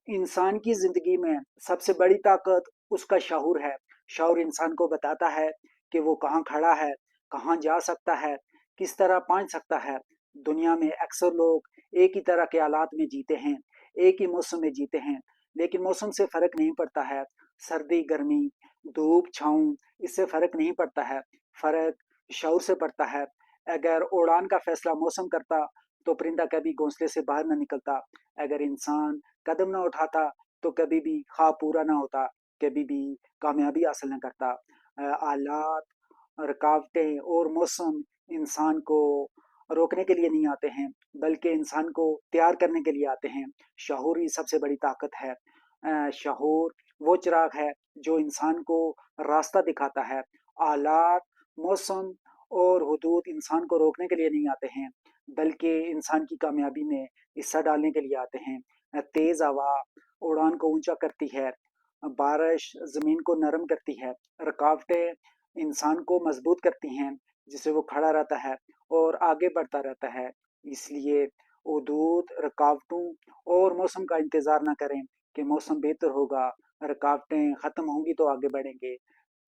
इंसान की जिंदगी में सबसे बड़ी ताकत उसका शऊर है। शऊर इंसान को बताता है कि वो कहाँ खड़ा है, कहाँ जा सकता है, किस तरह पहुंच सकता है। दुनिया में अक्सर लोग एक ही तरह के हालात में जीते हैं, एक ही मौसम में जीते हैं, लेकिन मौसम से फर्क नहीं पड़ता है। सर्दी गर्मी, धूप छाँव, इससे फर्क नहीं पड़ता है। फर्क शऊर से पड़ता है। अगर उड़ान का फैसला मौसम करता तो परिंदा कभी घोंसले से बाहर न निकलता। अगर इंसान कदम ना उठाता तो कभी भी ख्वाब पूरा ना होता, कभी भी कामयाबी हासिल न करता। आलात, रुकावटें और मौसम इंसान को रोकने के लिए नहीं आते हैं, बल्कि इंसान को तैयार करने के लिए आते हैं। शऊर ही सबसे बड़ी ताकत है। शऊर वो चिराग है जो इंसान को रास्ता दिखाता है। आलात, मौसम और हुदूद इंसान को रोकने के लिए नहीं आते हैं, बल्कि इंसान की कामयाबी में हिस्सा डालने के लिए आते हैं। तेज हवा उड़ान को ऊंचा करती है, बारिश जमीन को नरम करती है, रुकावटें इंसान को मजबूत करती हैं, जिससे वो खड़ा रहता है और आगे बढ़ता रहता है। इसलिए हुदूद, रुकावटों और मौसम का इंतजार ना करें कि मौसम बेहतर होगा, रुकावटें खत्म होंगी तो आगे बढ़ेंगे।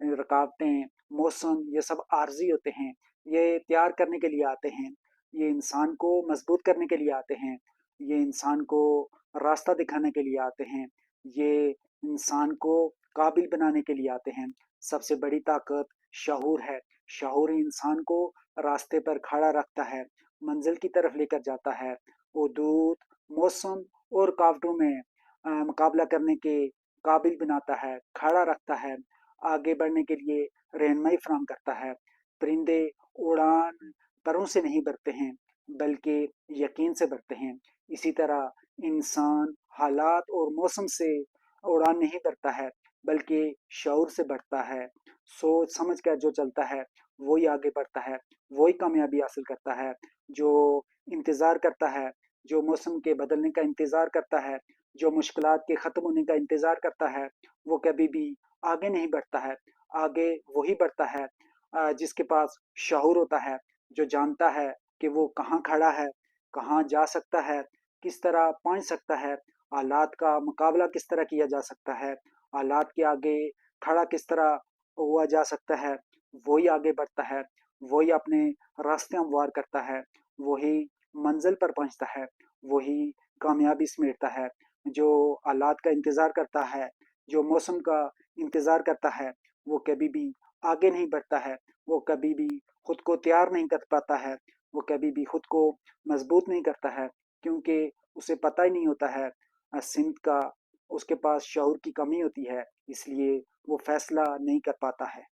रुकावटें, मौसम, ये सब आर्जी होते हैं। ये तैयार करने के लिए आते हैं, ये इंसान को मजबूत करने के लिए आते हैं, ये इंसान को रास्ता दिखाने के लिए आते हैं, ये इंसान को काबिल बनाने के लिए आते हैं। सबसे बड़ी ताकत शऊर है। शऊर ही इंसान को रास्ते पर खड़ा रखता है, मंजिल की तरफ लेकर जाता है। हुदूद, मौसम और कावटों में मुकाबला करने के काबिल बनाता है, खड़ा रखता है, आगे बढ़ने के लिए रहनुमाई फराहम करता है। परिंदे उड़ान परों से नहीं बढ़ते हैं, बल्कि यकीन से बढ़ते हैं। इसी तरह इंसान हालात और मौसम से उड़ान नहीं भरता है, बल्कि शऊर से बढ़ता है। सोच समझ कर जो चलता है वही आगे बढ़ता है, वही कामयाबी हासिल करता है। जो इंतज़ार करता है, जो मौसम के बदलने का इंतज़ार करता है, जो मुश्किलात के ख़त्म होने का इंतज़ार करता है, वो कभी भी आगे नहीं बढ़ता है। आगे वही बढ़ता है जिसके पास शऊर होता है, जो जानता है कि वो कहाँ खड़ा है, कहाँ जा सकता है, किस तरह पहुँच सकता है, हालात का मुकाबला किस तरह किया जा सकता है, हालात के आगे खड़ा किस तरह हुआ जा सकता है। वही आगे बढ़ता है, वही अपने रास्ते हमवार करता है, वही मंजिल पर पहुँचता है, वही कामयाबी समेटता है। जो हालात का इंतज़ार करता है, जो मौसम का इंतज़ार करता है, वो कभी भी आगे नहीं बढ़ता है, वो कभी भी खुद को तैयार नहीं कर पाता है, वो कभी भी खुद को मजबूत नहीं करता है, क्योंकि उसे पता ही नहीं होता है सिमत का। उसके पास शऊर की कमी होती है, इसलिए वो फैसला नहीं कर पाता है।